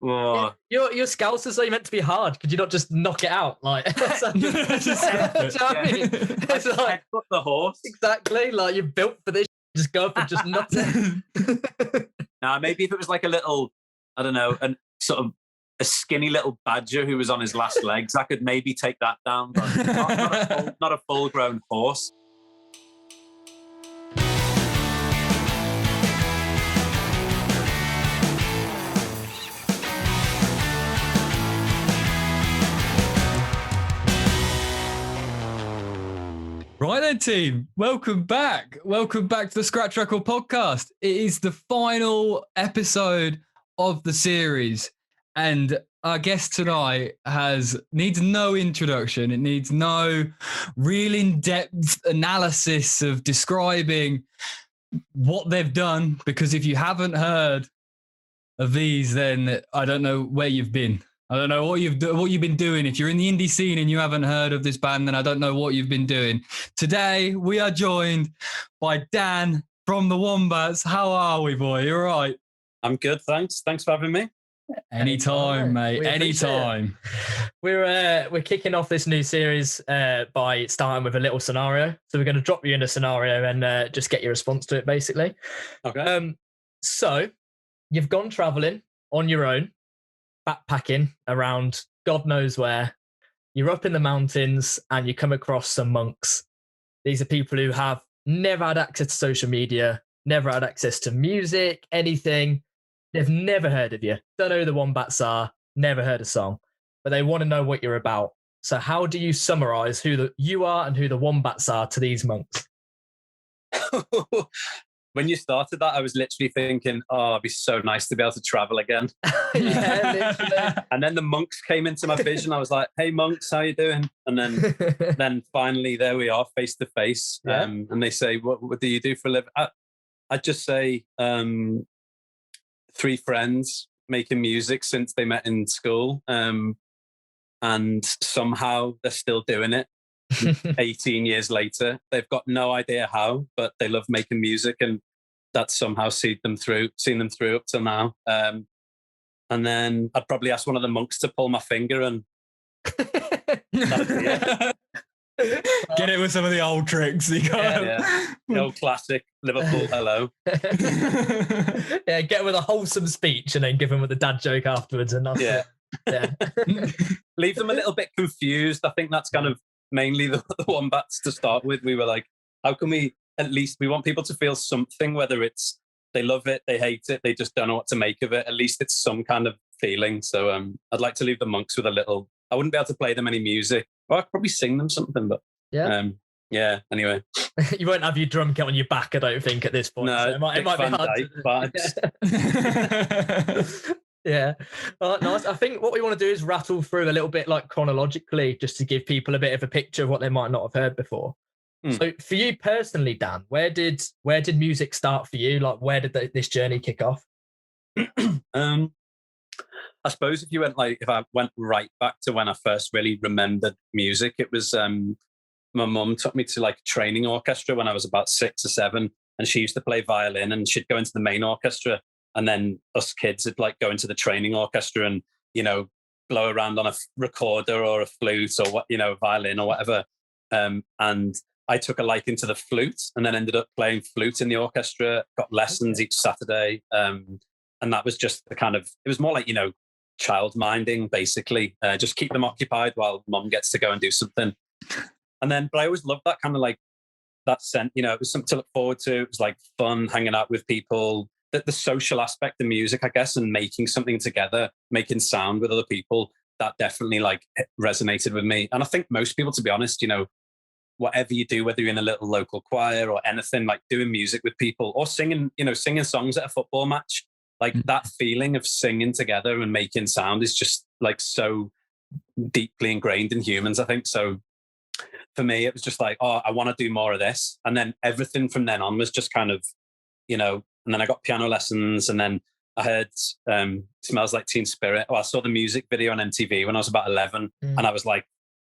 Oh. Your Scousers are meant to be hard. Could you not just knock it out? Like, do you know what I mean? It's like put the horse. Exactly. Like you're built for this. Just go up and just nothing. Now, maybe if it was like a little, I don't know, and sort of a skinny little badger who was on his last legs, I could maybe take that down, but not a full-grown horse. Right then, team. Welcome back. Welcome back to the Scratch Record podcast. It is the final episode of the series, and our guest tonight needs no introduction. It needs no real in-depth analysis of describing what they've done, because if you haven't heard of these, then I don't know where you've been. I don't know what you've been doing. If you're in the indie scene and you haven't heard of this band, then I don't know what you've been doing. Today, we are joined by Dan from the Wombats. How are we, boy? You all right? I'm good, thanks. Thanks for having me. Anytime, mate. Anytime. We're kicking off this new series by starting with a little scenario. So we're going to drop you in a scenario and just get your response to it, basically. Okay. So you've gone traveling on your own, backpacking around God knows where. You're up in the mountains and you come across some monks. These are people who have never had access to social media, never had access to music, anything. They've never heard of you. Don't know who the Wombats are, never heard a song, but they want to know what you're about. So how do you summarize who you are and who the Wombats are to these monks? When you started that, I was literally thinking, oh, it'd be so nice to be able to travel again. Yeah, literally. And then the monks came into my vision. I was like, hey, monks, how you doing? And then finally, there we are, face to face. And they say, what do you do for a living? I'd just say 3 friends making music since they met in school. And somehow they're still doing it. 18 years later, they've got no idea how, but they love making music, and that's somehow seen them through up till now. And then I'd probably ask one of the monks to pull my finger, and that'd be it. Get it with some of the old tricks. The old classic Liverpool hello. Yeah, get it with a wholesome speech and then give them with a dad joke afterwards, and that's it. Yeah. Leave them a little bit confused. I think that's kind of mainly the Wombats to start with. We were like, how can we want people to feel something, whether it's they love it, they hate it, they just don't know what to make of it. At least it's some kind of feeling. So I'd like to leave the monks with a little, I wouldn't be able to play them any music. Well, I could probably sing them something, but anyway. You won't have your drum kit on your back, I don't think, at this point. No, so it might be hard to... Yeah. Nice. I think what we want to do is rattle through a little bit like chronologically, just to give people a bit of a picture of what they might not have heard before. So for you personally, Dan, where did music start for you? Like, where did this journey kick off? I suppose if I went right back to when I first really remembered music, it was my mum took me to like a training orchestra when I was about 6 or 7, and she used to play violin, and she'd go into the main orchestra. And then us kids would like go into the training orchestra and, blow around on a recorder or a flute or what, violin or whatever. And I took a liking to the flute, and then ended up playing flute in the orchestra, got lessons each Saturday. And that was just it was more like, child minding, basically, just keep them occupied while mum gets to go and do something. But I always loved that kind of like that sense, it was something to look forward to. It was like fun hanging out with people. The social aspect of music, I guess, and making something together, making sound with other people, that definitely like resonated with me. And I think most people, to be honest, whatever you do, whether you're in a little local choir or anything, like doing music with people or singing songs at a football match, like that feeling of singing together and making sound is just like so deeply ingrained in humans, I think. So for me, it was just like, oh, I want to do more of this. And then everything from then on was just kind of, and then I got piano lessons, and then I heard Smells Like Teen Spirit. I saw the music video on MTV when I was about 11, and I was like,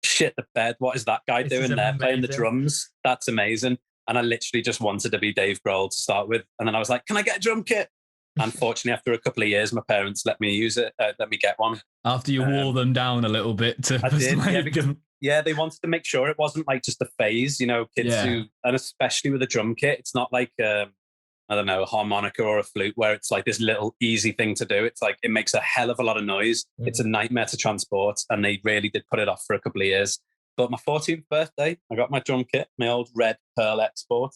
shit the bed, what is that guy doing there playing the drums? That's amazing. And I literally just wanted to be Dave Grohl to start with. And then I was like, can I get a drum kit? Unfortunately, after a couple of years, my parents let me use it, let me get one. After you wore them down a little bit to I did, persuade because them. they wanted to make sure it wasn't like just a phase, kids who, and especially with a drum kit, it's not like, I don't know, a harmonica or a flute where it's like this little easy thing to do. It's like, it makes a hell of a lot of noise. It's a nightmare to transport, and they really did put it off for a couple of years. But my 14th birthday, I got my drum kit, my old red Pearl Export.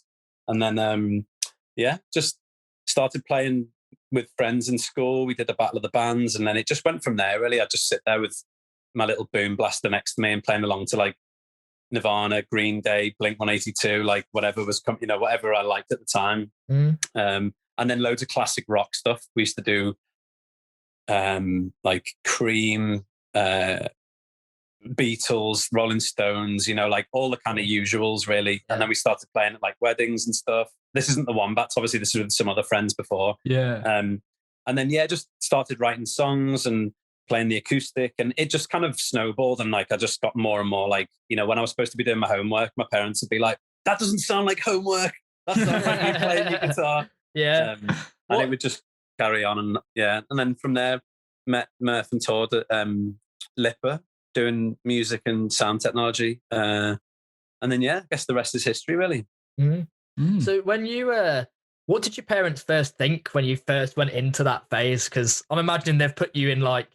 And then, just started playing with friends in school. We did the Battle of the Bands, and then it just went from there, really. I'd just sit there with my little boom blaster next to me and playing along to like Nirvana, Green Day, Blink-182, like whatever was, whatever I liked at the time. And then loads of classic rock stuff. We used to do like Cream, Beatles, Rolling Stones, like all the kind of usuals, really. And then we started playing at like weddings and stuff. This isn't the Wombats, obviously. This is with some other friends before. And then just started writing songs and playing the acoustic, and it just kind of snowballed. And like I just got more and more like, when I was supposed to be doing my homework, my parents would be like, "That doesn't sound like homework. That sounds like you playing your guitar." And it would just carry on, and and then from there met Murph and toured at Lipper, doing music and sound technology, and then I guess the rest is history, really. So when you what did your parents first think when you first went into that phase? Because I'm imagining they've put you in like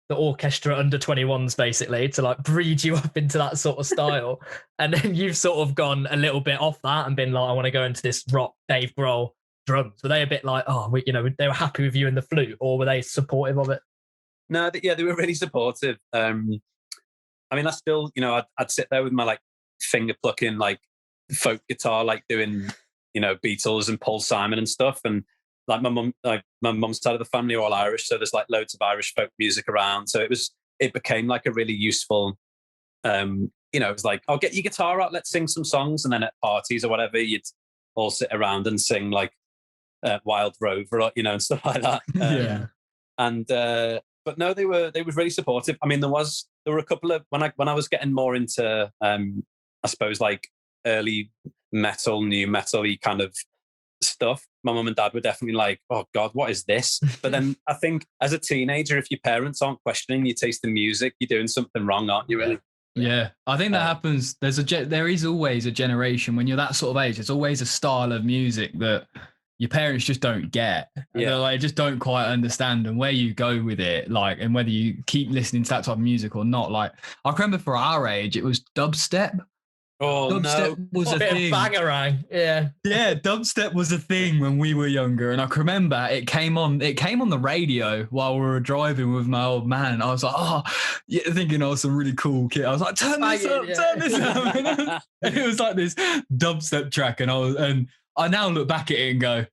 the orchestra under 21s basically to like breed you up into that sort of style, and then you've sort of gone a little bit off that and been like, I want to go into this rock Dave Grohl drums. Were they a bit like, they were happy with you in the flute, or were they supportive of it? No, they were really supportive. I mean, I still, I'd sit there with my like finger plucking like folk guitar, like doing, Beatles and Paul Simon and stuff. And like my mum's side of the family are all Irish, so there's like loads of Irish folk music around. So it became like a really useful, it was like, "Oh, get your guitar out, let's sing some songs." And then at parties or whatever, you'd all sit around and sing like Wild Rover, and stuff like that. And but no, they were really supportive. I mean, there were a couple of when I was getting more into I suppose like early metal, new metal-y kind of stuff, my mum and dad were definitely like, "Oh God, what is this?" But then I think as a teenager, if your parents aren't questioning your taste in music, you're doing something wrong, aren't you, really? Yeah, I think that happens. There is always a generation when you're that sort of age. There's always a style of music that your parents just don't get. They're like, just don't quite understand, and where you go with it, like, and whether you keep listening to that type of music or not. Like, I can remember for our age, it was dubstep. Oh, dubstep was a thing. Bangarang. Yeah, dubstep was a thing when we were younger, and I can remember it came on the radio while we were driving with my old man, and I was like, thinking I was some really cool kid. I was like, turn this up. And it was like this dubstep track, and I now look back at it and go,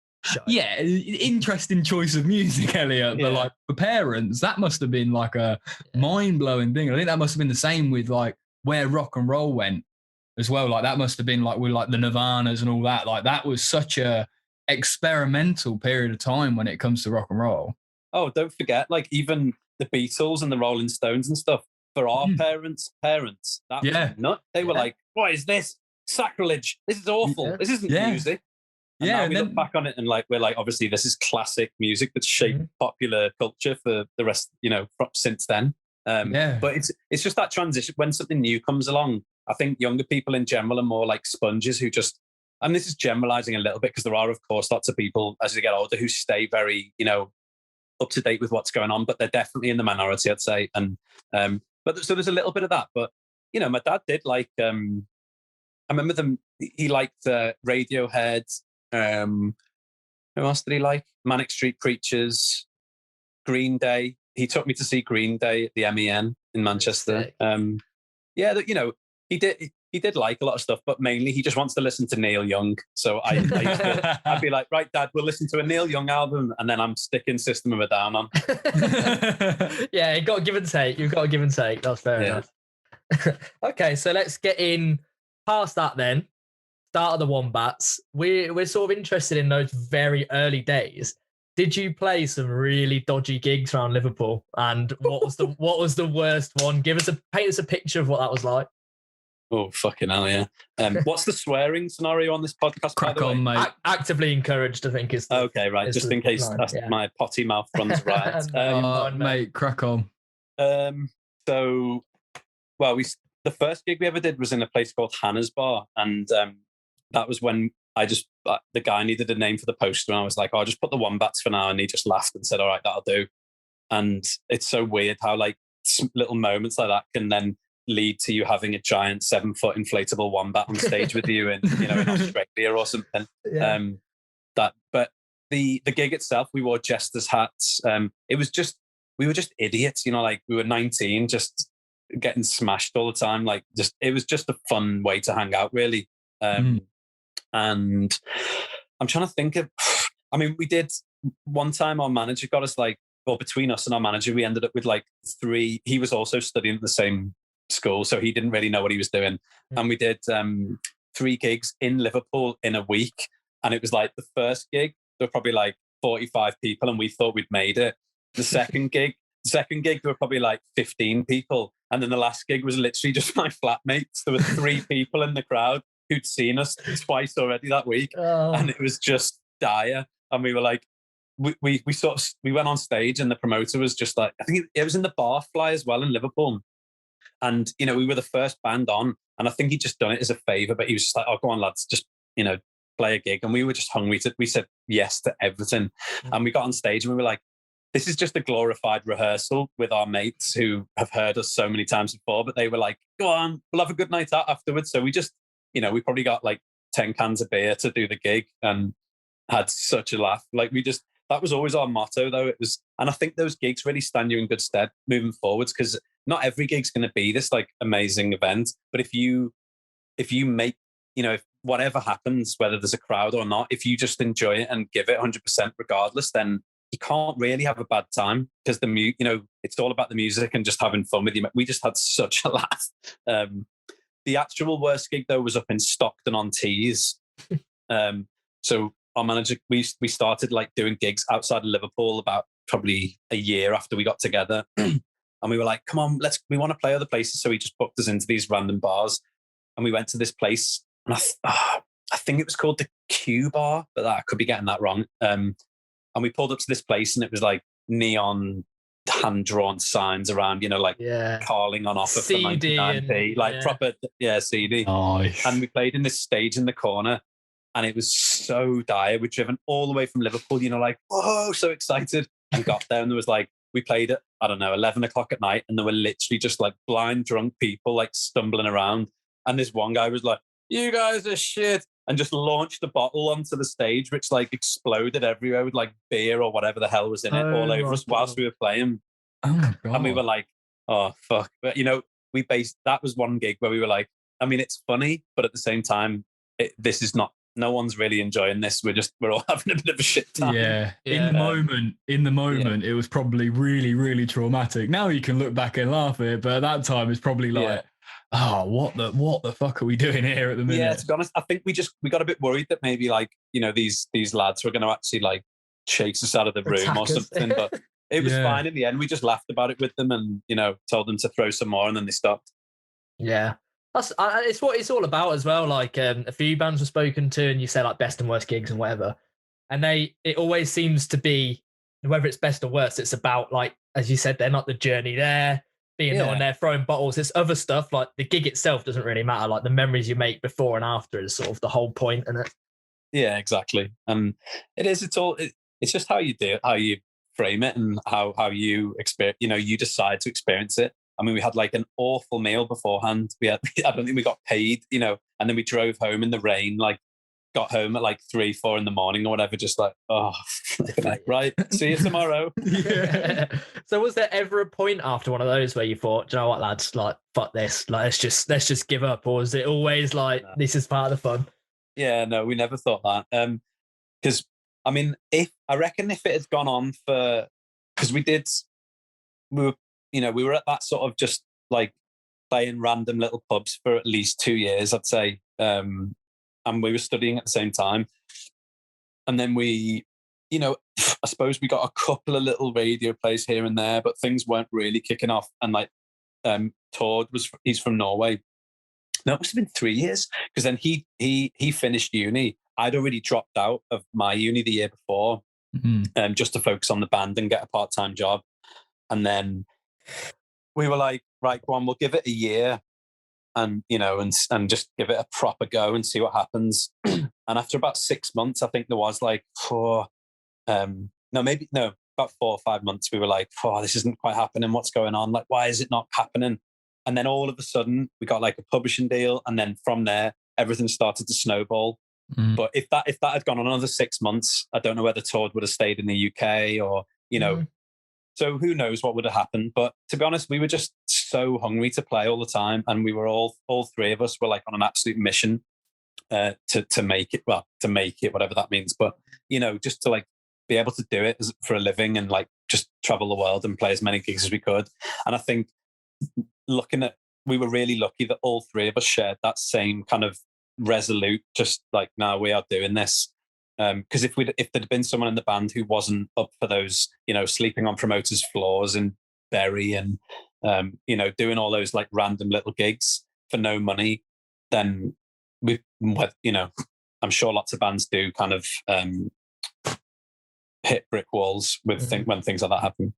interesting choice of music, Elliot. But like for parents, that must have been like a mind-blowing thing. I think that must have been the same with like where rock and roll went as well. Like that must have been like with like the Nirvanas and all that. Like that was such a experimental period of time when it comes to rock and roll. Oh, don't forget, like even the Beatles and the Rolling Stones and stuff. For our parents, that was nuts. They were like, "What is this? Sacrilege! This is awful. This isn't music." And now we look back on it and like we're like, obviously this is classic music that's shaped popular culture for the rest, since then. But it's just that transition when something new comes along. I think younger people in general are more like sponges who just, and this is generalizing a little bit because there are of course lots of people as they get older who stay very, up to date with what's going on, but they're definitely in the minority, I'd say. And but so there's a little bit of that. But my dad did like I remember he liked Radiohead. Who else did he like? Manic Street Preachers, Green Day. He took me to see Green Day at the MEN in Manchester. He did like a lot of stuff, but mainly he just wants to listen to Neil Young. So I'd be like, "Right, Dad, we'll listen to a Neil Young album," and then I'm sticking System of a Down on. You got to give and take. You've got to give and take. That's fair enough. Okay, so let's get in past that then. Start of the Wombats. We're sort of interested in those very early days. Did you play some really dodgy gigs around Liverpool? And what was the worst one? Paint us a picture of what that was like. Oh, fucking hell, yeah. What's the swearing scenario on this podcast, Crack by the way? on, mate. Actively encouraged, I think, is the, Okay, right. Just in case my potty mouth runs right. No, mate, crack on. So, well, the first gig we ever did was in a place called Hannah's Bar, and that was when the guy needed a name for the poster, and I was like, "Oh, I'll just put the Wombats for now," and he just laughed and said, "All right, that'll do." And it's so weird how like little moments like that can then lead to you having a giant 7-foot inflatable wombat on stage with you in Australia or something. Yeah. But the gig itself, we wore jesters hats. We were just idiots, like we were 19, just getting smashed all the time. Like it was just a fun way to hang out, really. And I'm trying to think of, we did one time, our manager got us between us and our manager, we ended up with like 3. He was also studying at the same school, so he didn't really know what he was doing. And we did 3 gigs in Liverpool in a week. And it was like the first gig, there were probably like 45 people, and we thought we'd made it. The second gig, there were probably like 15 people. And then the last gig was literally just my flatmates. There were 3 people in the crowd who'd seen us twice already that week. Oh. And it was just dire. And we were like, we went on stage, and the promoter was just like, I think it was in the Barfly as well in Liverpool. And, we were the first band on, and I think he'd just done it as a favor, but he was just like, "Oh, go on, lads, just, play a gig." And we were just hungry. We said yes to everything. And we got on stage, and we were like, this is just a glorified rehearsal with our mates who have heard us so many times before, but they were like, "Go on, we'll have a good night out afterwards." So we just, we probably got like 10 cans of beer to do the gig and had such a laugh. That was always our motto, though. And I think those gigs really stand you in good stead moving forwards, because not every gig's going to be this like amazing event. But if you make, if whatever happens, whether there's a crowd or not, if you just enjoy it and give it 100% regardless, then you can't really have a bad time, because it's all about the music and just having fun with you. We just had such a laugh. The actual worst gig, though, was up in Stockton-on-Tees. So our manager, we started like doing gigs outside of Liverpool about probably a year after we got together. And we were like, "Come on, we want to play other places." So he just booked us into these random bars. And we went to this place, and I think it was called the Q Bar, but I could be getting that wrong. And we pulled up to this place, and it was like neon hand-drawn signs around, calling on offer CD for 99p, proper, CD. Nice. And we played in this stage in the corner, and it was so dire. We'd driven all the way from Liverpool, like, whoa, so excited. And got there, and there was like, we played at, 11 o'clock at night, and there were literally just like blind drunk people like stumbling around. And this one guy was like, "You guys are shit," and just launched a bottle onto the stage, which like exploded everywhere with like beer or whatever the hell was in it all over us whilst we were playing. Oh my God. And we were like, "Oh, fuck." But, that was one gig where we were like, it's funny, but at the same time, this is not, no one's really enjoying this. We're all having a bit of a shit time. Yeah. In the moment, it was probably really, really traumatic. Now you can look back and laugh at it, but at that time it's probably like, "Oh, what the fuck are we doing here at the minute?" Yeah, to be honest, I think we got a bit worried that maybe like, these lads were going to actually like chase us out of the room or something. But it was fine in the end. We just laughed about it with them and, told them to throw some more, and then they stopped. Yeah. It's what it's all about as well. Like a few bands were spoken to, and you say like best and worst gigs and whatever, and it always seems to be, whether it's best or worst, it's about, like, as you said, they're not the journey there, being on there throwing bottles. It's other stuff, like the gig itself doesn't really matter. Like the memories you make before and after is sort of the whole point, isn't it? Yeah, exactly. It's just how you do it, how you frame it, and how you experience. You decide to experience it. We had like an awful meal beforehand. I don't think we got paid, and then we drove home in the rain, like got home at like 3-4 in the morning or whatever, just like, oh, right, see you tomorrow. Yeah. So was there ever a point after one of those where you thought, "Do you know what, lads, like, fuck this, like, let's just give up"? Or was it always like, this is part of the fun? Yeah, no, we never thought that. Because, if it had gone on because we were at that sort of just like playing random little pubs for at least 2 years, I'd say. And we were studying at the same time. And then we, I suppose we got a couple of little radio plays here and there, but things weren't really kicking off. And like Tord he's from Norway. No, it must have been 3 years, because then he finished uni. I'd already dropped out of my uni the year before, just to focus on the band and get a part-time job. And then we were like, right, go on, we'll give it a year, and and just give it a proper go and see what happens. And after about 6 months, I think there was like about 4 or 5 months, we were like, oh, this isn't quite happening. What's going on? Like, why is it not happening? And then all of a sudden we got like a publishing deal. And then from there, everything started to snowball. But if that had gone on another 6 months, I don't know whether Todd would have stayed in the UK or, so who knows what would have happened. But to be honest, we were just so hungry to play all the time. And we were all three of us were like on an absolute mission to make it, whatever that means. But, just to like be able to do it for a living and like just travel the world and play as many gigs as we could. And I think we were really lucky that all three of us shared that same kind of resolute, just like, no, we are doing this. Because if there'd been someone in the band who wasn't up for those, sleeping on promoters' floors in Bury and, doing all those like random little gigs for no money, then I'm sure lots of bands do kind of hit brick walls with when things like that happen.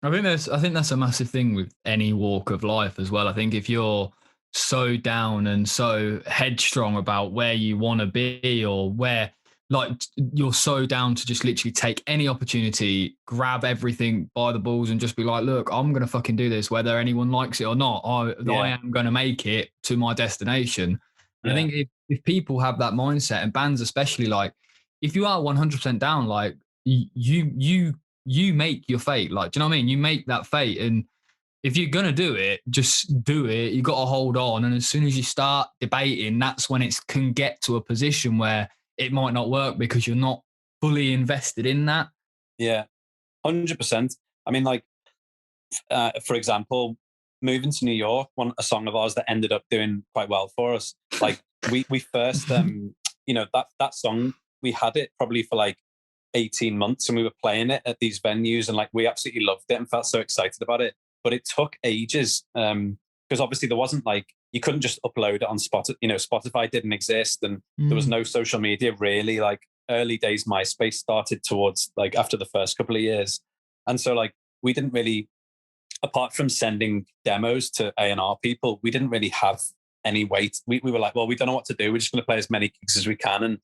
I think that's a massive thing with any walk of life as well. I think if you're so down and so headstrong about where you want to be, or where like you're so down to just literally take any opportunity, grab everything by the balls and just be like, look, I'm going to fucking do this, whether anyone likes it or not. I am going to make it to my destination. And I think if people have that mindset, and bands especially, like if you are 100% down, like you make your fate. Like, do you know what I mean? You make that fate. And if you're going to do it, just do it. You got to hold on. And as soon as you start debating, that's when it can get to a position where it might not work because you're not fully invested in that. Yeah, 100%. I mean, like, for example, moving to New York, a song of ours that ended up doing quite well for us. Like we first, that song, we had it probably for like 18 months and we were playing it at these venues and like we absolutely loved it and felt so excited about it. But it took ages because obviously there wasn't like, you couldn't just upload it on Spotify. Spotify didn't exist and there was no social media really. Like early days MySpace started towards like after the first couple of years. And so like we didn't really, apart from sending demos to A&R people, we didn't really have any weight. We were like, well, we don't know what to do. We're just going to play as many gigs as we can. And,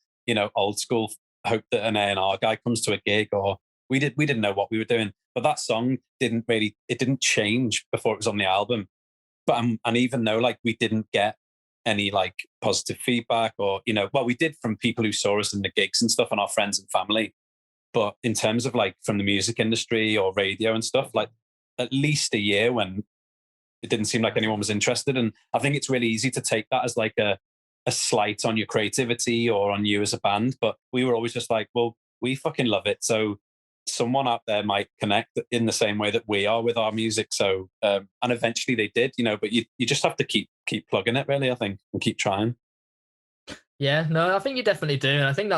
old school, hope that an A&R guy comes to a gig, or we didn't know what we were doing. But that song didn't change before it was on the album. But and even though like we didn't get any like positive feedback or, we did from people who saw us in the gigs and stuff and our friends and family. But in terms of like from the music industry or radio and stuff, like at least a year when it didn't seem like anyone was interested. And I think it's really easy to take that as like a slight on your creativity or on you as a band. But we were always just like, well, we fucking love it. So someone out there might connect in the same way that we are with our music. So, and eventually they did, but you just have to keep plugging it really, I think, and keep trying. Yeah, no, I think you definitely do. And I think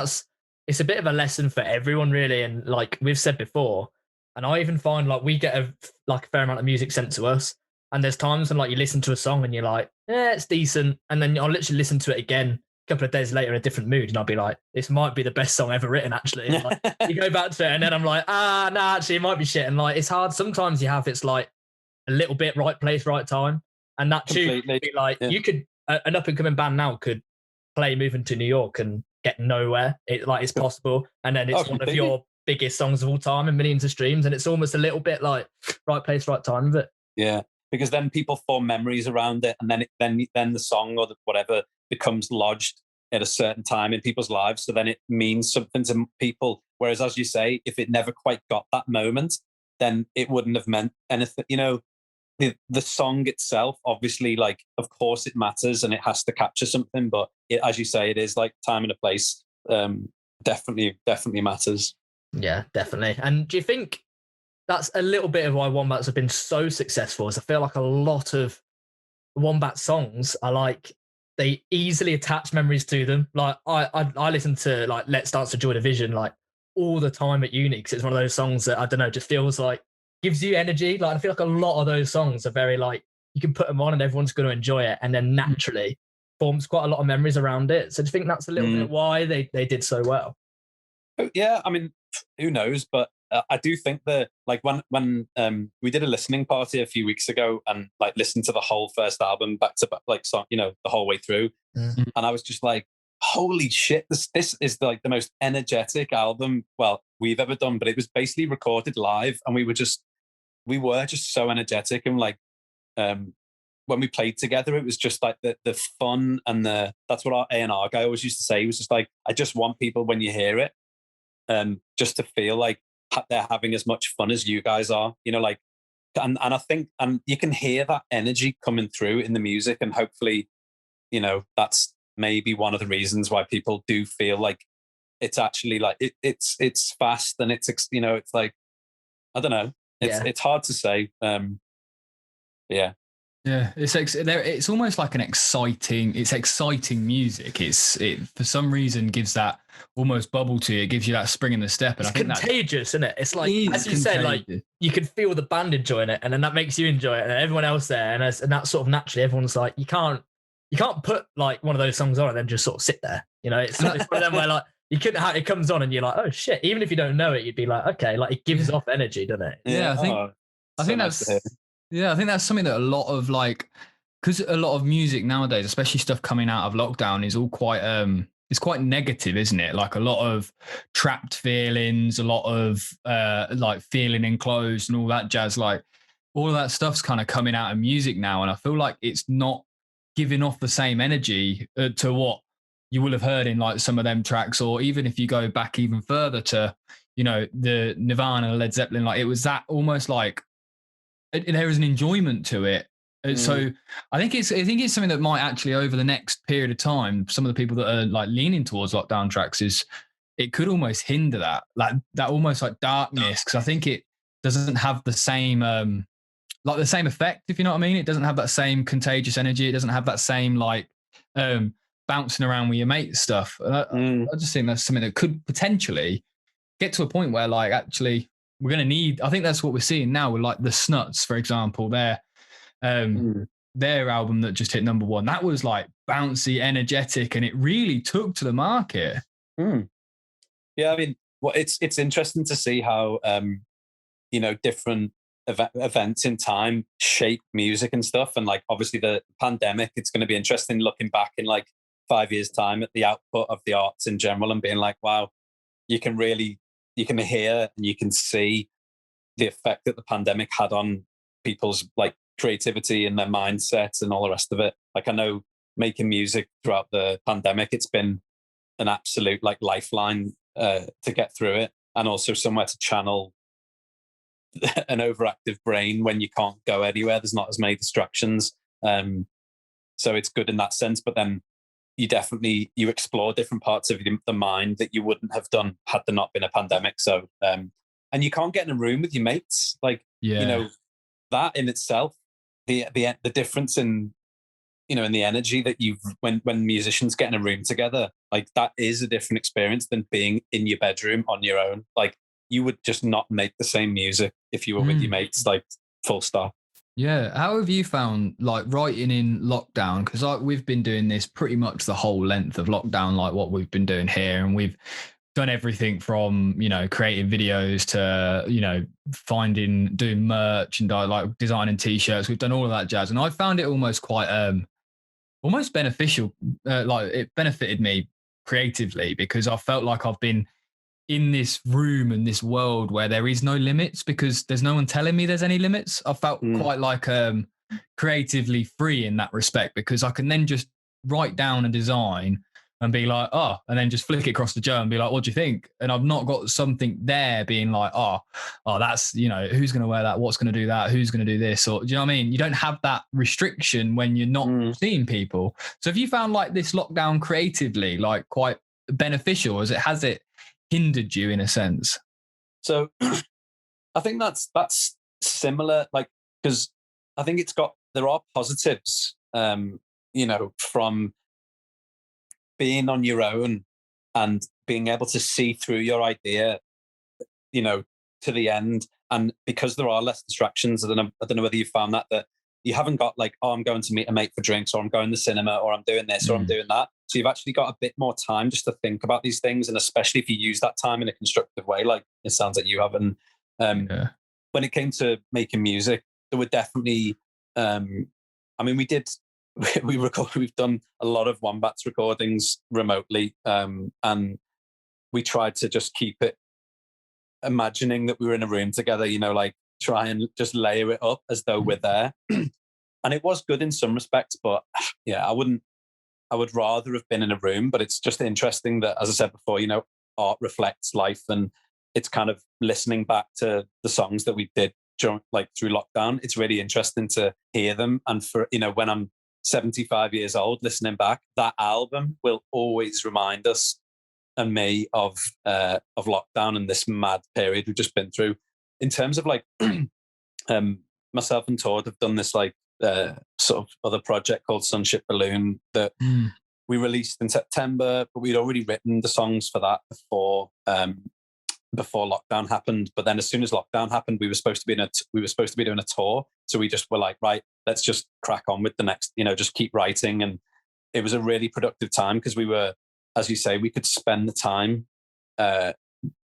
it's a bit of a lesson for everyone really. And like we've said before, and I even find like we get a fair amount of music sent to us. And there's times when like you listen to a song and you're like, it's decent. And then I'll literally listen to it again a couple of days later in a different mood. And I'll be like, this might be the best song ever written, actually. And like, you go back to it and then I'm like, actually it might be shit. And like, it's hard. Sometimes it's like a little bit right place, right time. And that tune could be like, you could, an up and coming band now could play Moving to New York and get nowhere. It's possible. And then it's one of your biggest songs of all time and millions of streams. And it's almost a little bit like right place, right time of it. Yeah. Because then people form memories around it, and then the song or whatever becomes lodged at a certain time in people's lives. So then it means something to people. Whereas, as you say, if it never quite got that moment, then it wouldn't have meant anything. The song itself, obviously, like of course it matters and it has to capture something. But as you say, it is like time and a place. Definitely matters. Yeah, definitely. And do you think that's a little bit of why Wombats have been so successful? Is I feel like a lot of Wombat songs are like, they easily attach memories to them. Like I listen to like Let's Dance to Joy Division like all the time at uni, because it's one of those songs that, I don't know, just feels like gives you energy. Like I feel like a lot of those songs are very like you can put them on and everyone's going to enjoy it, and then naturally forms quite a lot of memories around it. So do you think that's a little bit why they did so well? Yeah, I mean, who knows? But I do think that, like, when we did a listening party a few weeks ago and like listened to the whole first album back to back, like, so, the whole way through, and I was just like, holy shit, this is like the most energetic album we've ever done. But it was basically recorded live, and we were just so energetic, and like when we played together, it was just like the fun, and that's what our A&R guy always used to say. He was just like, I just want people, when you hear it, just to feel like they're having as much fun as you guys are, like, and I think, and you can hear that energy coming through in the music, and hopefully, that's maybe one of the reasons why people do feel like it's actually like it's fast, and it's like, I don't know, it's hard to say. Yeah, it's almost like exciting music. It for some reason gives that almost bubble to you. It gives you that spring in the step. And it's I think contagious, isn't it? It's like, as you say, like, you can feel the band enjoying it, and then that makes you enjoy it, and everyone else there, and that's sort of naturally, everyone's like, you can't put like one of those songs on and then just sort of sit there. It's one of them where like you couldn't have it comes on and you're like, oh shit. Even if you don't know it, you'd be like, okay, like it gives off energy, doesn't it? Yeah, I think that's something that a lot of, like, because a lot of music nowadays, especially stuff coming out of lockdown, is all quite it's quite negative, isn't it? Like a lot of trapped feelings, a lot of like feeling enclosed and all that jazz. Like all of that stuff's kind of coming out of music now, and I feel like it's not giving off the same energy to what you will have heard in like some of them tracks, or even if you go back even further to the Nirvana, Led Zeppelin. Like it was that almost like there is an enjoyment to it. So I think it's something that might actually, over the next period of time, some of the people that are like leaning towards lockdown tracks, is it could almost hinder that almost like darkness, because I think it doesn't have the same like the same effect, if you know what I mean. It doesn't have that same contagious energy. It doesn't have that same like bouncing around with your mates stuff. I just think that's something that could potentially get to a point where, like, actually we're going to need, I think that's what we're seeing now with like the Snuts, for example. Their album that just hit number 1, that was like bouncy, energetic, and it really took to the market. Yeah, I mean, it's interesting to see how different events in time shape music and stuff. And like, obviously the pandemic, it's going to be interesting looking back in like 5 years time at the output of the arts in general and being like, wow, you can hear and you can see the effect that the pandemic had on people's like creativity and their mindsets and all the rest of it. Like, I know making music throughout the pandemic, it's been an absolute like lifeline to get through it, and also somewhere to channel an overactive brain when you can't go anywhere. There's not as many distractions, so it's good in that sense. But then you explore different parts of the mind that you wouldn't have done had there not been a pandemic. So and you can't get in a room with your mates, like that in itself, the difference in in the energy that when musicians get in a room together, like that is a different experience than being in your bedroom on your own. Like, you would just not make the same music if you were with your mates, like, full stop. Yeah. How have you found like writing in lockdown? Because like we've been doing this pretty much the whole length of lockdown, like what we've been doing here, and we've done everything from creating videos to doing merch and like designing t-shirts. We've done all of that jazz, and I found it almost quite almost beneficial. Like it benefited me creatively, because I felt like I've been in this room and this world where there is no limits, because there's no one telling me there's any limits. I felt quite like creatively free in that respect, because I can then just write down a design and be like, oh, and then just flick it across to Joe and be like, what do you think? And I've not got something there being like, oh, that's, who's going to wear that? What's going to do that? Who's going to do this? Or, do you know what I mean? You don't have that restriction when you're not seeing people. So have you found like this lockdown creatively, like quite beneficial, as has it hindered you in a sense? So I think that's similar, like, because I think there are positives, from being on your own and being able to see through your idea, to the end. And because there are less distractions, I don't know whether you found that you haven't got like, oh, I'm going to meet a mate for drinks, or I'm going to the cinema, or I'm doing this, or I'm doing that. So you've actually got a bit more time just to think about these things, and especially if you use that time in a constructive way, like it sounds like you have. And when it came to making music, there were definitely, we've done a lot of Wombats recordings remotely, and we tried to just keep it imagining that we were in a room together, like try and just layer it up as though we're there. And it was good in some respects, but yeah, I would rather have been in a room. But it's just interesting that, as I said before, art reflects life, and it's kind of listening back to the songs that we did through lockdown. It's really interesting to hear them. And for, when I'm 75 years old, listening back, that album will always remind us and me of lockdown and this mad period we've just been through. In terms of like, myself and Todd have done this like sort of other project called Sunship Balloon that we released in September, but we'd already written the songs for that before lockdown happened. But then as soon as lockdown happened, we were supposed to be doing a tour. So we just were like, right, let's just crack on with the next, just keep writing. And it was a really productive time because we were, as you say, we could spend the time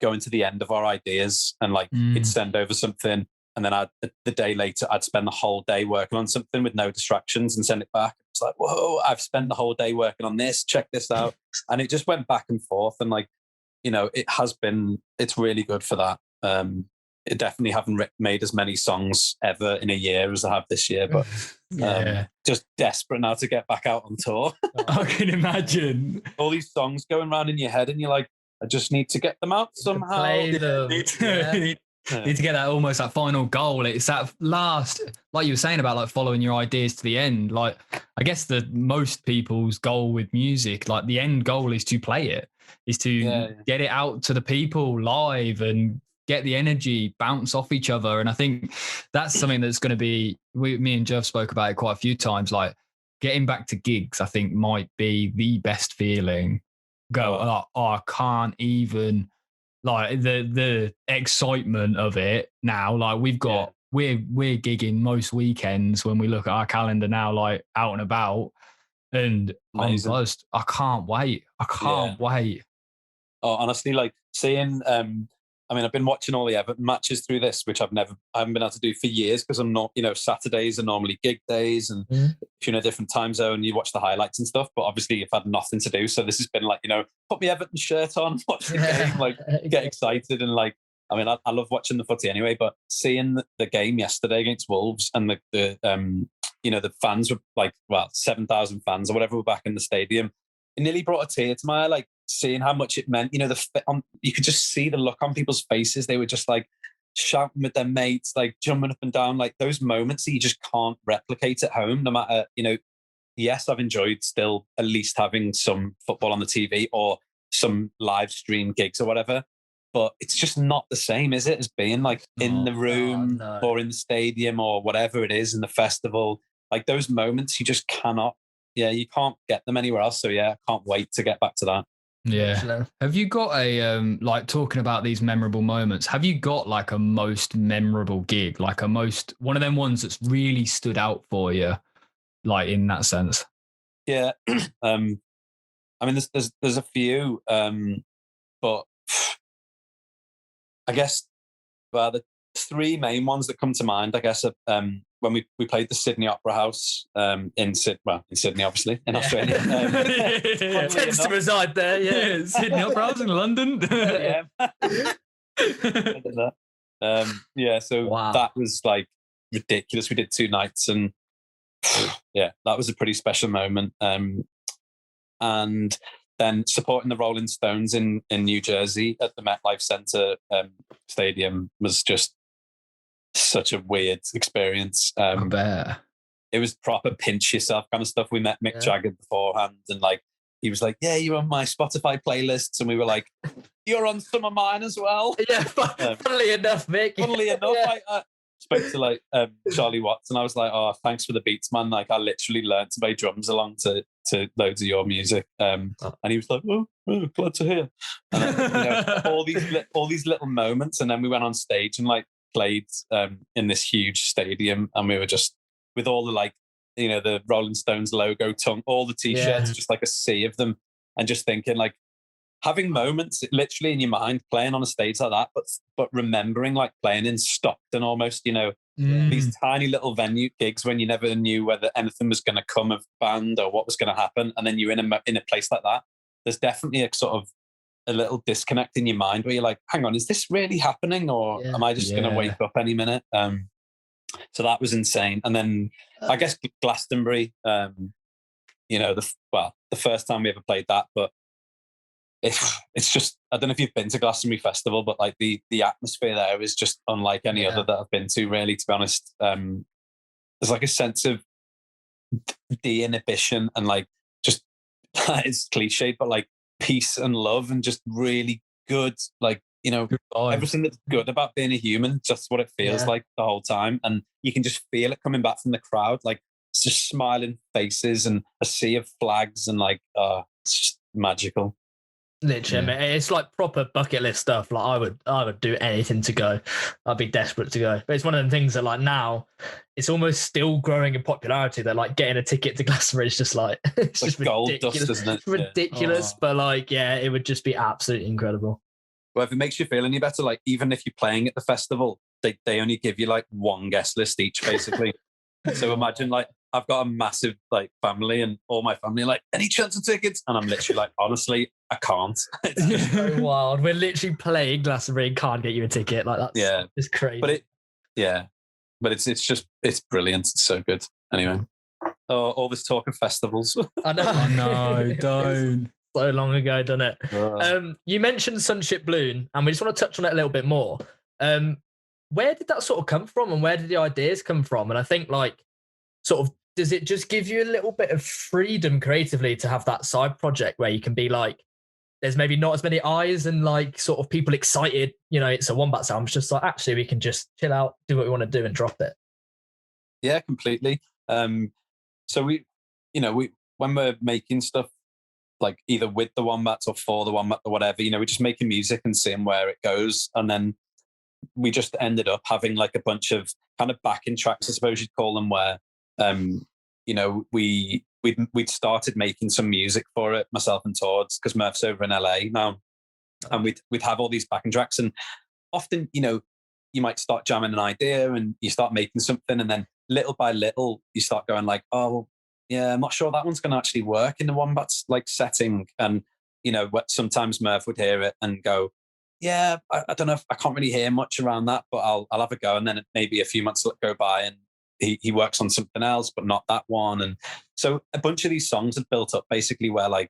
going to the end of our ideas, and like he'd send over something, and then the day later I'd spend the whole day working on something with no distractions and send it back. It's like, whoa, I've spent the whole day working on this, check this out. And it just went back and forth, and like, it's really good for that. It definitely haven't made as many songs ever in a year as I have this year, but just desperate now to get back out on tour. I can imagine all these songs going around in your head, and you're like, I just need to get them out somehow. Play them. Need to get that almost that final goal. It's that last, like you were saying about like following your ideas to the end. Like, I guess the most people's goal with music, like the end goal is to play it, is to get it out to the people live and get the energy, bounce off each other. And I think that's something that's going to be, me and Jeff spoke about it quite a few times, like getting back to gigs, I think might be the best feeling. I can't even, like the excitement of it now. Like we've got, we're gigging most weekends when we look at our calendar now, like out and about, and amazing. I'm buzzed. I can't wait. Wait. Oh, honestly, like seeing, I've been watching all the Everton matches through this, which I haven't been able to do for years because I'm not, Saturdays are normally gig days, and if you're in a different time zone, you watch the highlights and stuff. But obviously, you've had nothing to do, so this has been like, put my Everton shirt on, watch the game, like get excited, and like, I love watching the footy anyway. But seeing the game yesterday against Wolves, and the fans were like, 7,000 fans or whatever were back in the stadium, it nearly brought a tear to my eye, like seeing how much it meant. You could just see the look on people's faces. They were just like shouting with their mates, like jumping up and down, like those moments that you just can't replicate at home, no matter, yes, I've enjoyed still at least having some football on the TV or some live stream gigs or whatever, but it's just not the same, is it, as being like in the room or in the stadium or whatever it is in the festival. Like those moments, you just cannot, you can't get them anywhere else. So I can't wait to get back to that. Yeah. Have you got a, like talking about these memorable moments, have you got like a most memorable gig, like one of them ones that's really stood out for you, like in that sense? Yeah. There's a few, but I guess, the three main ones that come to mind, I guess, when we played the Sydney Opera House in Sydney, obviously, in Australia. Tends to reside there, Sydney Opera House in London. That was like ridiculous. We did 2 nights, and that was a pretty special moment. And then supporting the Rolling Stones in New Jersey at the MetLife Center stadium was just such a weird experience. I bet. It was proper pinch yourself kind of stuff. We met Mick Jagger beforehand, and like he was like, "Yeah, you're on my Spotify playlists," and we were like, "You're on some of mine as well." Yeah, funnily enough, Mick. I spoke to like Charlie Watts, and I was like, "Oh, thanks for the beats, man." Like I literally learned to play drums along to loads of your music, and he was like, "Oh, glad to hear." And, all these little moments, and then we went on stage and like played in this huge stadium, and we with all the like, you know, the Rolling Stones logo, tongue, all the t-shirts, just like a sea of them, and just thinking like having moments literally in your mind playing on a stage like that, but remembering like playing in Stockton almost, you know, these tiny little venue gigs when you never knew whether anything was going to come of band or what was going to happen, and then you're in a place like that. There's definitely a sort of a little disconnect in your mind where you're like, hang on, is this really happening, or am I just going to wake up any minute? So that was insane. And then I guess Glastonbury, you know, the first time we ever played that, but it's just, I don't know if you've been to Glastonbury Festival, but like the atmosphere there is just unlike any other that I've been to, really, to be honest. There's like a sense of de-inhibition and like just, it's cliched, but like peace and love and just really good, like, you know, everything that's good about being a human, just what it feels like the whole time. And you can just feel it coming back from the crowd, like it's just smiling faces and a sea of flags and like, it's just magical. Literally, it's like proper bucket list stuff. Like I would do anything to go. I'd be desperate to go. But it's one of the things that like now it's almost still growing in popularity. That like getting a ticket to Glastonbury is just like it's like just gold ridiculous. dust, isn't it? It's ridiculous, but like it would just be absolutely incredible. Well, if it makes you feel any better, like even if you're playing at the festival, they only give you like one guest list each, basically. So imagine like I've got a massive like family, and all my family are like, any chance of tickets? And I'm literally like, honestly, I can't. It's just so wild. We're literally playing Glastonbury and can't get you a ticket. Like that's it's crazy. But it's brilliant. It's so good. Anyway, all this talk of festivals. I know. Oh, no, don't. So long ago, done it. You mentioned Sunship Balloon, and we just want to touch on it a little bit more. Where did that sort of come from, and where did the ideas come from? And I think like sort of, does it just give you a little bit of freedom creatively to have that side project where you can be like, there's maybe not as many eyes and like sort of people excited, you know, it's a Wombats album. It's just like, actually, we can just chill out, do what we want to do and drop it. Yeah, completely. So we, when we're making stuff, like either with the Wombats or for the Wombats or whatever, you know, we're just making music and seeing where it goes. And then we just ended up having like a bunch of kind of backing tracks, I suppose you'd call them, where, you know, we'd started making some music for it, myself and Todd's, because Murph's over in LA now. And we'd have all these backing tracks. And often, you know, you might start jamming an idea and you start making something. And then little by little, you start going like, oh, yeah, I'm not sure that one's going to actually work in the Wombats like setting. And, you know, sometimes Murph would hear it and go, yeah, I don't know if I can't really hear much around that, but I'll have a go. And then maybe a few months go by and he works on something else, but not that one. And so a bunch of these songs had built up basically where like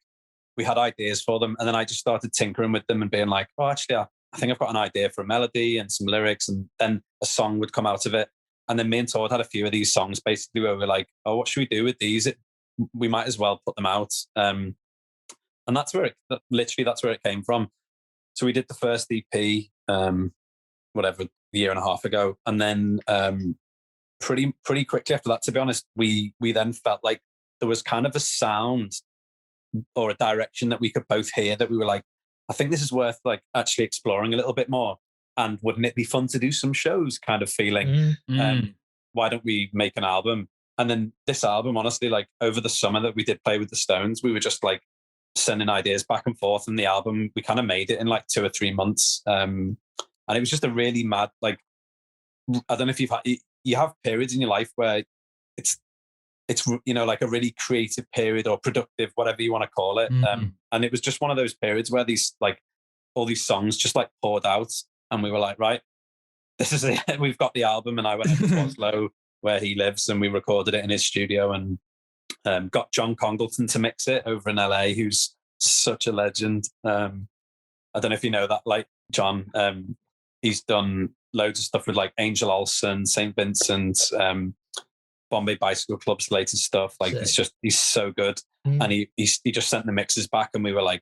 we had ideas for them. And then I just started tinkering with them and being like, oh, actually, I think I've got an idea for a melody and some lyrics. And then a song would come out of it. And then me and Todd had a few of these songs basically where we're like, oh, what should we do with these? We might as well put them out. And that's where it came from. So we did the first EP, whatever, a year and a half ago. And then pretty quickly after that, to be honest, we then felt like there was kind of a sound or a direction that we could both hear that we were like, I think this is worth like actually exploring a little bit more. And wouldn't it be fun to do some shows kind of feeling? Why don't we make an album? And then this album, honestly, like over the summer that we did play with the Stones, we were just like sending ideas back and forth. And the album, we kind of made it in like 2 or 3 months. And it was just a really mad, like, I don't know if you have periods in your life where it's, you know, like a really creative period or productive, whatever you want to call it. And it was just one of those periods where these, like, all these songs just like poured out. And we were like, right, this is it. We've got the album. And I went to Oslo, where he lives, and we recorded it in his studio and got John Congleton to mix it over in LA, who's such a legend. I don't know if you know that, like John, he's done loads of stuff with like Angel Olsen, St. Vincent, Bombay Bicycle Club's latest stuff. Like he's so good. And he just sent the mixes back and we were like,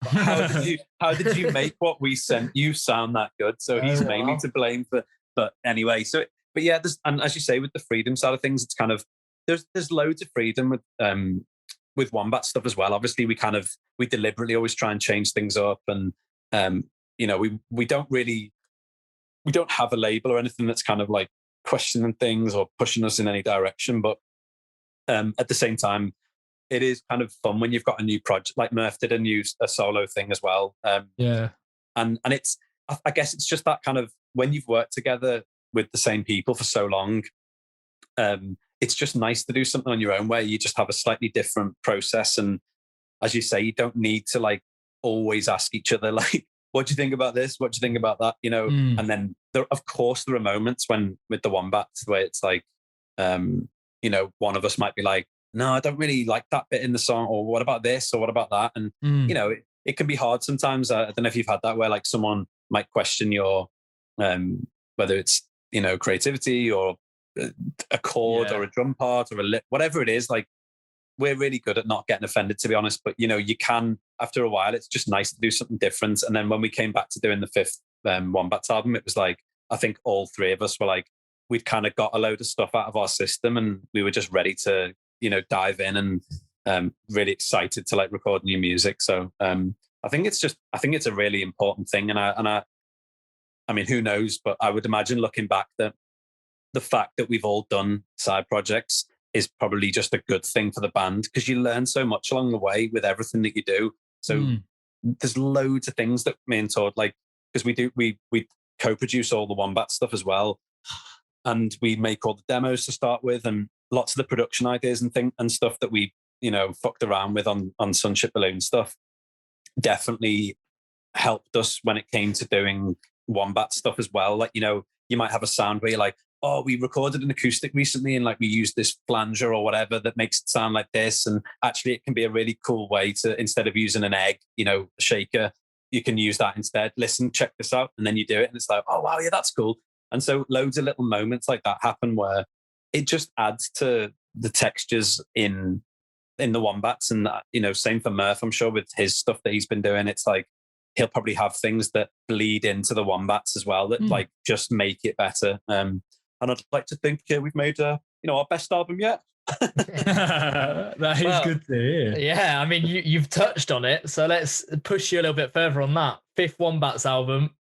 how did you make what we sent you sound that good? So he's mainly to blame for, but anyway, but yeah, and as you say, with the freedom side of things, it's kind of, there's loads of freedom with Wombat stuff as well. Obviously we deliberately always try and change things up. And, you know, we don't have a label or anything that's kind of like questioning things or pushing us in any direction. But at the same time, it is kind of fun when you've got a new project. Like Murph did a solo thing as well. And it's, I guess it's just that kind of, when you've worked together with the same people for so long, it's just nice to do something on your own where you just have a slightly different process. And as you say, you don't need to like always ask each other, like, what do you think about this? What do you think about that? You know, and then of course there are moments when with the Wombats where it's like, you know, one of us might be like, no, I don't really like that bit in the song, or what about this, or what about that? And, you know, it can be hard sometimes. I don't know if you've had that where like someone might question your, whether it's, you know, creativity or a chord or a drum part or whatever it is. Like, we're really good at not getting offended, to be honest. But, you know, you can, after a while, it's just nice to do something different. And then when we came back to doing the fifth Wombats album, it was like, I think all three of us were like, we'd kind of got a load of stuff out of our system and we were just ready to, you know, dive in and really excited to like record new music. So I think it's a really important thing. And I mean, who knows, but I would imagine looking back that the fact that we've all done side projects is probably just a good thing for the band, because you learn so much along the way with everything that you do. So there's loads of things that me and Todd, like, because we co-produce all the Wombat stuff as well. And we make all the demos to start with, and lots of the production ideas and stuff that we, you know, fucked around with on Sunship Balloon stuff definitely helped us when it came to doing Wombat stuff as well. Like, you know, you might have a sound where you're like, oh, we recorded an acoustic recently and like we used this flanger or whatever that makes it sound like this. And actually it can be a really cool way to, instead of using an egg, you know, a shaker, you can use that instead. Listen, check this out. And then you do it and it's like, oh, wow, yeah, that's cool. And so loads of little moments like that happen where it just adds to the textures in the Wombats. And, you know, same for Murph, I'm sure, with his stuff that he's been doing. It's like, he'll probably have things that bleed into the Wombats as well that like just make it better. And I'd like to think we've made, you know, our best album yet. That is good to hear. Yeah, I mean, you've touched on it, so let's push you a little bit further on that. Fifth Wombats album.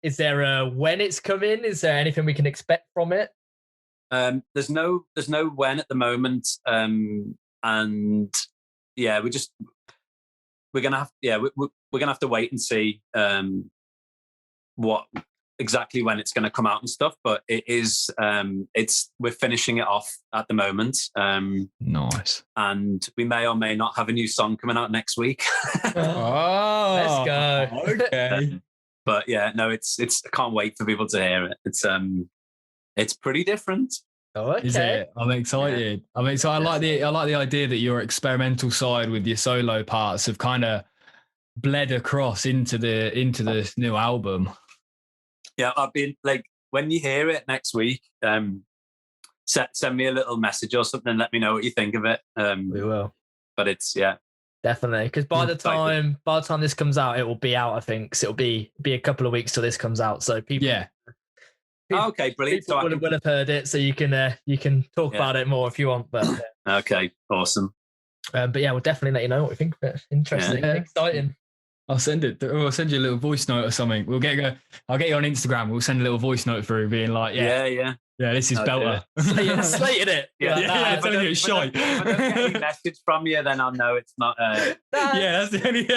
Is there a when it's coming? Is there anything we can expect from it? There's no when at the moment, and yeah, we're gonna have to wait and see what exactly when it's going to come out and stuff. But it is we're finishing it off at the moment. Nice. And we may or may not have a new song coming out next week. Let's go. Okay. But yeah, no, it's I can't wait for people to hear it. It's pretty different. Oh, okay. Is it? I'm excited. Yeah. I mean, so I like the idea that your experimental side with your solo parts have kind of bled across into the new album. Yeah, I've been like, when you hear it next week, send me a little message or something and let me know what you think of it. We will. But it's definitely, because by the time this comes out, it will be out. I think so. It'll be a couple of weeks till this comes out. So people, okay, brilliant. People will have heard it, so you can talk about it more if you want. But okay, awesome. But yeah, we'll definitely let you know what we think of it. Interesting, exciting. I'll send it. I'll send you a little voice note or something. I'll get you on Instagram. We'll send a little voice note through, being like, yeah, this is belter. Slated it. Yeah, telling you it's shy. If I don't get any message from you, then I'll know it's not. That's the only.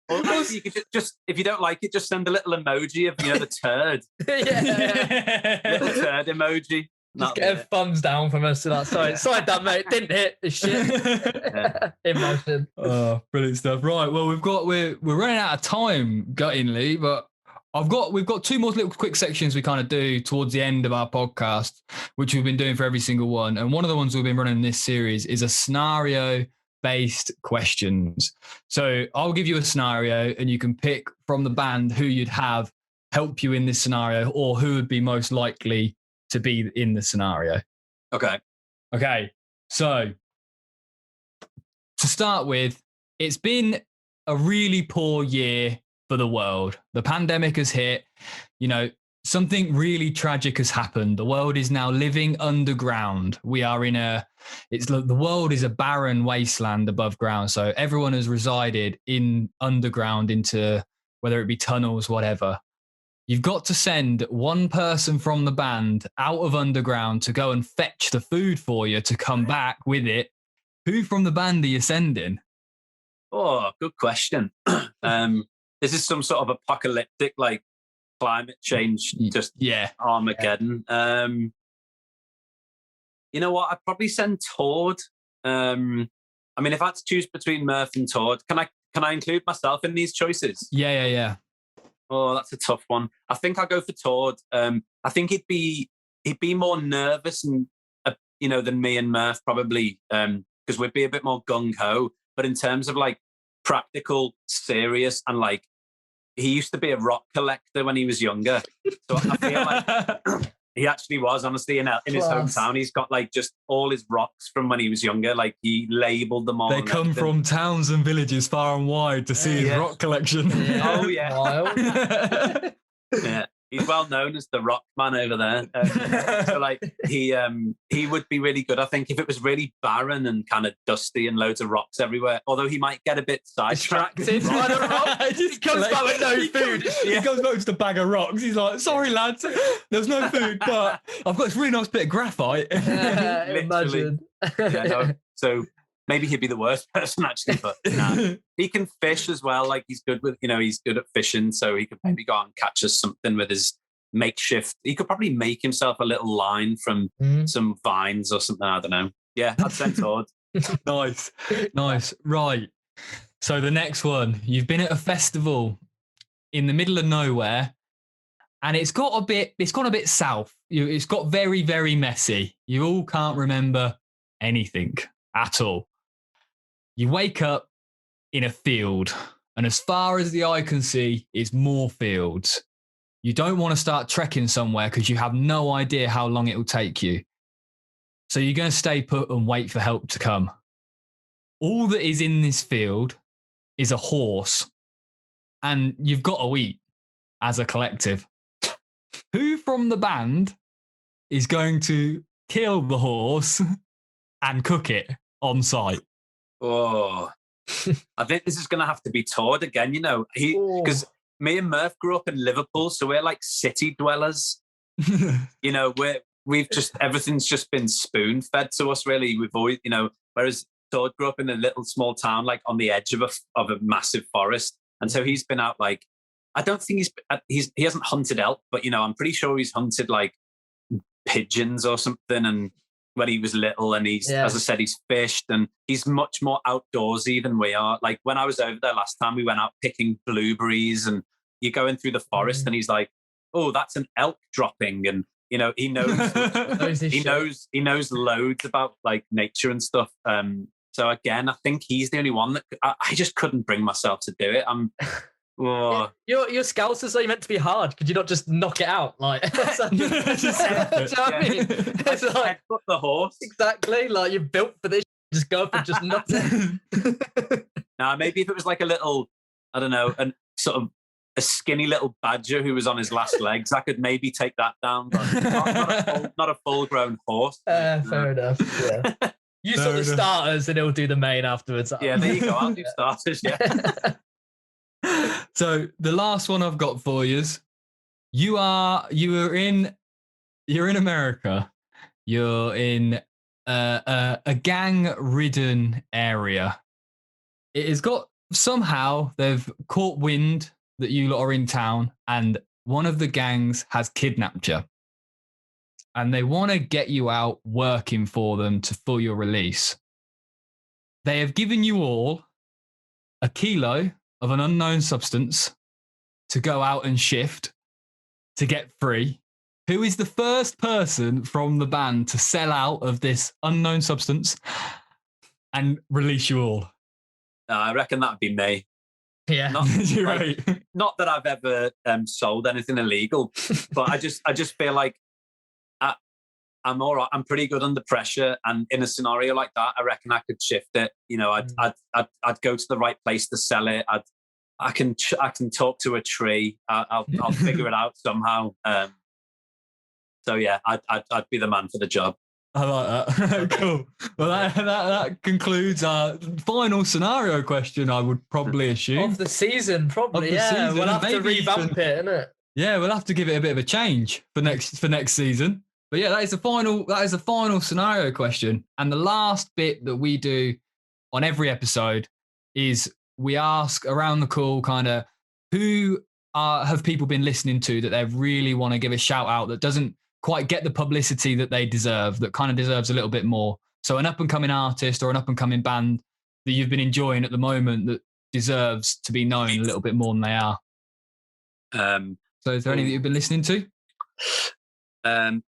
Or actually, you could just, if you don't like it, just send a little emoji of the turd. Little turd emoji. Just get a thumbs down from us. Sorry, that mate didn't hit the shit. Emotion. Oh, brilliant stuff. Right, well, we're running out of time, guttingly, but we've got two more little quick sections we kind of do towards the end of our podcast, which we've been doing for every single one. And one of the ones we've been running in this series is a scenario-based questions. So I'll give you a scenario, and you can pick from the band who you'd have help you in this scenario, or who would be most likely to be in the scenario. Okay. So to start with, it's been a really poor year for the world. The pandemic has hit, something really tragic has happened. The world is now living underground. We are the world is a barren wasteland above ground. So everyone has resided in underground into, whether it be tunnels, whatever. You've got to send one person from the band out of underground to go and fetch the food for you to come back with it. Who from the band are you sending? Oh, good question. This is some sort of apocalyptic, like climate change, just Armageddon. You know what? I'd probably send Tord. I mean, if I had to choose between Murph and Tord, can I include myself in these choices? Yeah. Oh, that's a tough one. I think I'll go for Tord. I think he'd be more nervous and than me and Murph probably, because we'd be a bit more gung ho. But in terms of like practical, serious, and like he used to be a rock collector when he was younger, so I feel like he actually was, honestly, in his hometown. He's got like just all his rocks from when he was younger. Like he labelled them all. They come from towns and villages far and wide to see his rock collection. Yeah. Oh yeah. Yeah. He's well known as the rock man over there. So like he would be really good. I think if it was really barren and kind of dusty and loads of rocks everywhere, although he might get a bit distracted by the rocks. He comes back with no food. He comes back with just a bag of rocks. He's like, sorry lads, there's no food, but I've got this really nice bit of graphite. Imagine. So maybe he'd be the worst person actually, but nah. He can fish as well. Like he's good at fishing, so he could maybe go out and catch us something with his makeshift. He could probably make himself a little line from some vines or something. I don't know. Yeah, I'd send Tord. Nice. Right. So the next one, you've been at a festival in the middle of nowhere, and it's gone a bit south. It's got very, very messy. You all can't remember anything at all. You wake up in a field, and as far as the eye can see is more fields. You don't want to start trekking somewhere because you have no idea how long it will take you. So you're going to stay put and wait for help to come. All that is in this field is a horse, and you've got to eat as a collective. Who from the band is going to kill the horse and cook it on site? Oh, I think this is going to have to be Tord again, because me and Murph grew up in Liverpool, so we're like city dwellers. We've just, everything's just been spoon fed to us, really. We've always, whereas Tord grew up in a little small town, like on the edge of a massive forest. And so he's been out, like, I don't think he hasn't hunted elk, but, I'm pretty sure he's hunted like pigeons or something. And when he was little, and as I said, he's fished, and he's much more outdoorsy than we are. Like when I was over there last time, we went out picking blueberries, and you're going through the forest, and he's like, "Oh, that's an elk dropping," and he knows he knows loads about like nature and stuff. So again, I think he's the only one that I just couldn't bring myself to do it. Your scouts are so meant to be hard. Could you not just knock it out? Like, it's like put the horse. Exactly. Like you're built for this. Just go up and just knock it. Now, maybe if it was like a little, I don't know, and sort of a skinny little badger who was on his last legs, I could maybe take that down, but not a full-grown horse. Fair enough. Yeah. You sort the starters, and he'll do the main afterwards. Yeah, there you go. I'll do starters. Yeah. So the last one I've got for you is you're in America. You're in a gang-ridden area. It has got, somehow they've caught wind that you lot are in town, and one of the gangs has kidnapped you. And they want to get you out working for them for your release. They have given you all a kilo of an unknown substance to go out and shift to get free. Who is the first person from the band to sell out of this unknown substance and release you all? I reckon that would be me. Yeah, you're right. Not that I've ever sold anything illegal, but I just feel like I'm all right. I'm pretty good under pressure, and in a scenario like that, I reckon I could shift it. I'd go to the right place to sell it. I can talk to a tree. I'll figure it out somehow. So yeah, I'd be the man for the job. I like that. Cool. Well, that concludes our final scenario question, I would probably assume. Of the season, probably. We'll have to revamp it, innit? Yeah, we'll have to give it a bit of a change for next season. But yeah, that is the final scenario question. And the last bit that we do on every episode is we ask around the call kind of who have people been listening to that they really want to give a shout out that doesn't quite get the publicity that they deserve, that kind of deserves a little bit more. So an up and coming artist or an up and coming band that you've been enjoying at the moment that deserves to be known a little bit more than they are. So is there any that you've been listening to? There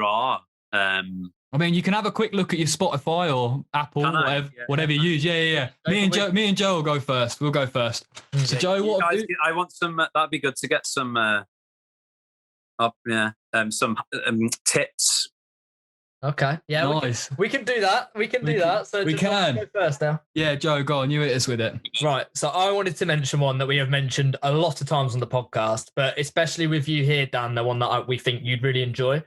are. I mean, you can have a quick look at your Spotify or Apple, whatever you use. Yeah. Me and Joe will go first. We'll go first. So, Joe, what? Guys, I want some. That'd be good to get some. Some tips. Okay. Yeah. Nice. We can do that. We can do that. So we can go first now. Yeah, Joe, go on. You hit us with it. Right. So I wanted to mention one that we have mentioned a lot of times on the podcast, but especially with you here, Dan, the one that we think you'd really enjoy.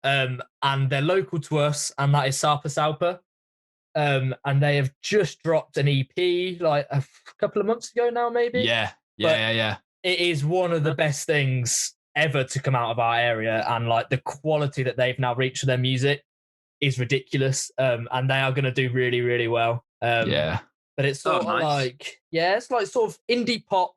And they're local to us, and that is SARPA SALPA. And they have just dropped an EP like a couple of months ago now, maybe. Yeah. It is one of the best things ever to come out of our area, and like the quality that they've now reached with their music is ridiculous. And they are going to do really, really well. But it's sort of like, it's like sort of indie pop.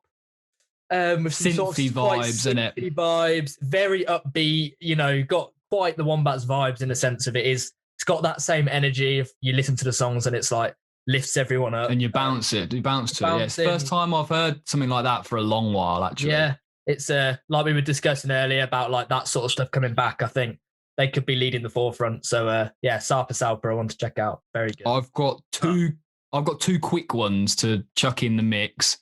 With some synthy sort of vibes, isn't it? Vibes, very upbeat, got quite the Wombats vibes in the sense of it's got that same energy if you listen to the songs and it's like lifts everyone up. And you bounce to it. Yeah, it's the first time I've heard something like that for a long while, actually. Yeah, it's like we were discussing earlier about like that sort of stuff coming back. I think they could be leading the forefront. So SARPA SALPA I want to check out. Very good. I've got two quick ones to chuck in the mix.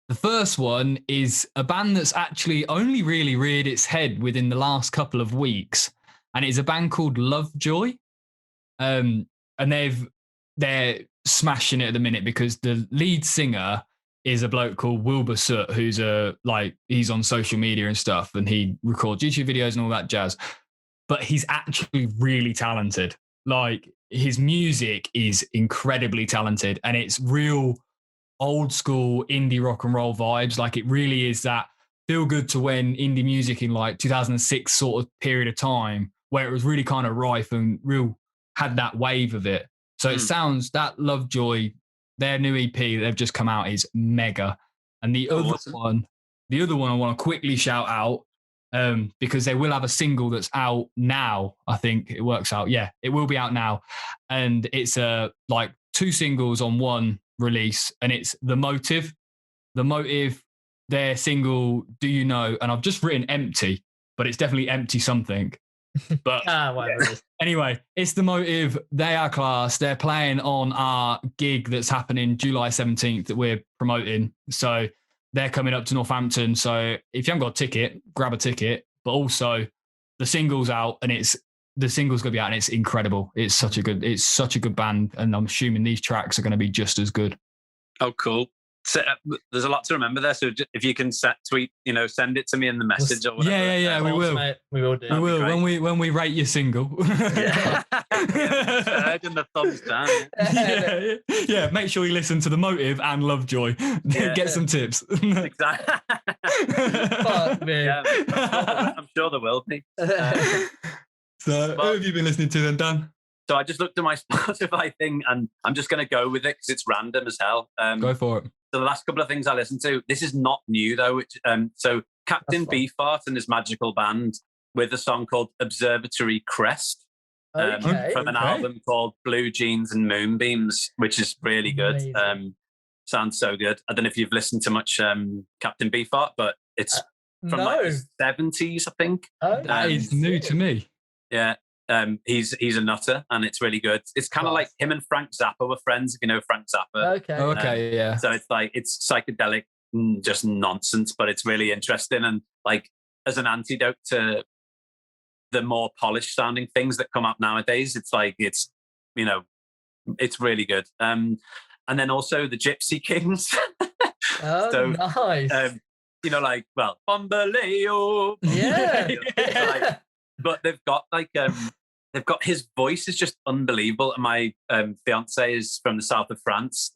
The first one is a band that's actually only really reared its head within the last couple of weeks, and it's a band called Lovejoy. And they're smashing it at the minute because the lead singer is a bloke called Wilbur Soot, who's he's on social media and stuff, and he records YouTube videos and all that jazz. But he's actually really talented. Like, his music is incredibly talented, and it's real old school indie rock and roll vibes. Like, it really is that feel good to when indie music in like 2006 sort of period of time where it was really kind of rife and real had that wave of it. So it sounds that Lovejoy, their new EP they've just come out is mega. And the other one I want to quickly shout out because they will have a single that's out now. I think it works out. Yeah, it will be out now. And it's like two singles on one release, and it's The Motive, their single Do You Know, and I've just written Empty, but it's definitely Empty something. But anyway, it's The Motive. They are class. They're playing on our gig that's happening July 17th that we're promoting, so they're coming up to Northampton. So if you haven't got a ticket, grab a ticket. But also the single's out, and the single's going to be out, and it's incredible. It's such a good band, and I'm assuming these tracks are going to be just as good. Oh, cool. So, there's a lot to remember there. So if you can tweet, send it to me in the message or whatever. Yeah, we will. Mate. We will do. We will when we rate your single. Yeah. And the thumbs down. Yeah. Make sure you listen to The Motive and Lovejoy. Get some tips. Exactly. Fuck me. Yeah, I'm sure there will be. So, who have you been listening to then, Dan? So I just looked at my Spotify thing, and I'm just going to go with it because it's random as hell. Go for it. So the last couple of things I listened to, this is not new though. So Captain Beefheart and his magical band with a song called Observatory Crest from an album called Blue Jeans and Moonbeams, which is really good. Sounds so good. I don't know if you've listened to much Captain Beefheart, but it's from like the 70s, I think. That is new to me. Yeah. He's a nutter, and it's really good. It's kind of like him and Frank Zappa were friends, if you know Frank Zappa. Okay. Yeah. So it's psychedelic, just nonsense, but it's really interesting. And like as an antidote to the more polished sounding things that come up nowadays, it's really good. And then also the Gypsy Kings. Nice. Bombaleo. Yeah. But they've got his voice is just unbelievable. And my fiance is from the south of France,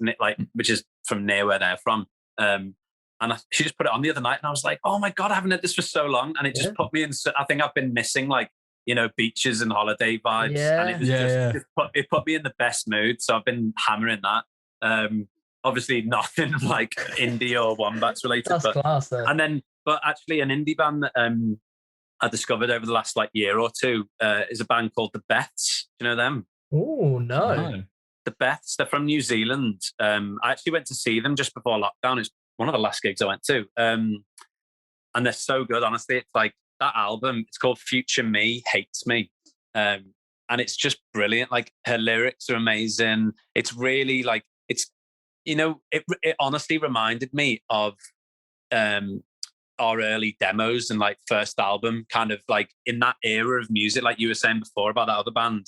which is from near where they're from. And she just put it on the other night, and I was like, oh my God, I haven't heard this for so long. And it just put me in, I think I've been missing like, beaches and holiday vibes. Yeah. And it was it put me in the best mood. So I've been hammering that. Obviously nothing like indie or Wombats related. That's class, though. But actually an indie band that I discovered over the last like year or two is a band called The Beths. Do you know them? Oh, no. The Beths, they're from New Zealand. I actually went to see them just before lockdown. It's one of the last gigs I went to. And they're so good, honestly. It's like that album, it's called Future Me Hates Me. And it's just brilliant. Like her lyrics are amazing. It's really like, it's, it honestly reminded me of our early demos and like first album, kind of like in that era of music, like you were saying before about that other band.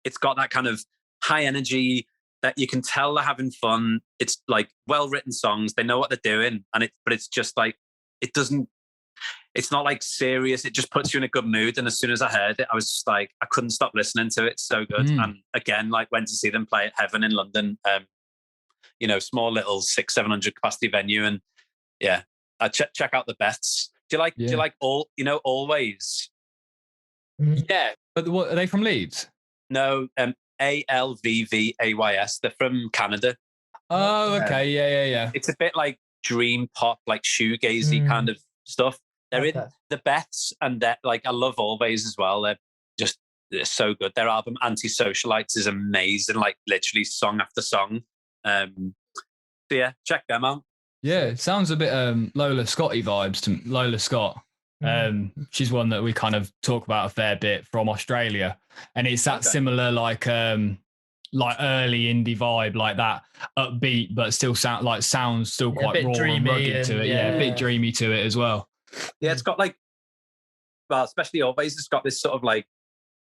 It's got that kind of high energy that you can tell they're having fun. It's like well-written songs. They know what they're doing. But it's just like, it's not like serious. It just puts you in a good mood. And as soon as I heard it, I was just like, I couldn't stop listening to it. It's so good. And again, like went to see them play at Heaven in London, small little 600-700 capacity venue. And yeah, I check out The Beths. Do you like Always? Yeah. But what, are they from Leeds? No, Alvvays. They're from Canada. Oh, okay. Yeah. It's a bit like dream pop, like shoegazy kind of stuff. They're in The Beths, and they're like, I love Always as well. They're so good. Their album Anti-Socialites is amazing, like literally song after song. So yeah, check them out. Yeah, it sounds a bit Lola Scotty vibes to Lola Scott. She's one that we kind of talk about a fair bit from Australia, and it's that similar like early indie vibe, like that upbeat but still sounds still quite raw and rugged to it. Yeah, a bit dreamy to it as well. Yeah, it's got like, well, especially Always, it's got this sort of like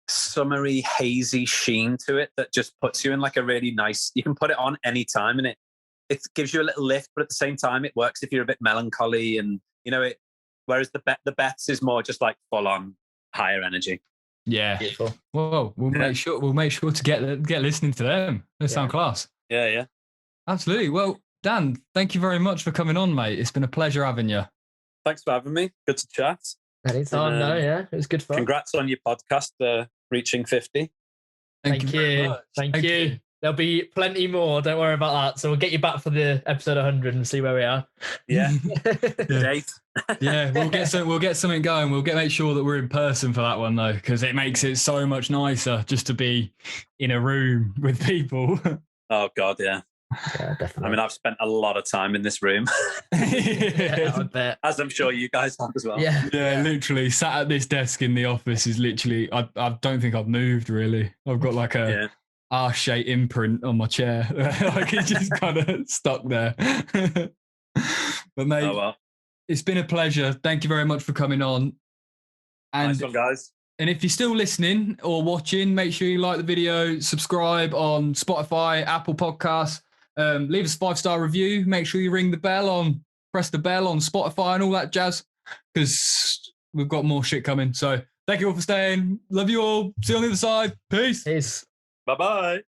summery, hazy sheen to it that just puts you in like a really nice, you can put it on any time, and it gives you a little lift, but at the same time it works if you're a bit melancholy, and it. Whereas the Beths is more just like full on higher energy. Yeah. Beautiful. Well, we'll make sure to get listening to them. They sound class. Yeah. Absolutely. Well, Dan, thank you very much for coming on, mate. It's been a pleasure having you. Thanks for having me. Good to chat. Anytime, it was good fun. Congrats on your podcast reaching 50. Thank you. Thank you. There'll be plenty more. Don't worry about that. So we'll get you back for the episode 100 and see where we are. Yeah. Date. Yeah, we'll get something going. We'll make sure that we're in person for that one though, because it makes it so much nicer just to be in a room with people. Oh God, yeah. Yeah, definitely. I mean, I've spent a lot of time in this room. Yeah, I bet. As I'm sure you guys have as well. Yeah, literally sat at this desk in the office is literally, I don't think I've moved really. I've got like a R-shaped imprint on my chair. Like it's just kind of stuck there. But mate, it's been a pleasure. Thank you very much for coming on. And nice one, guys. And if you're still listening or watching, make sure you like the video, subscribe on Spotify, Apple Podcasts, leave us a 5-star review. Make sure you press the bell on Spotify and all that jazz, because we've got more shit coming. So thank you all for staying. Love you all. See you on the other side. Peace. Peace. Bye-bye.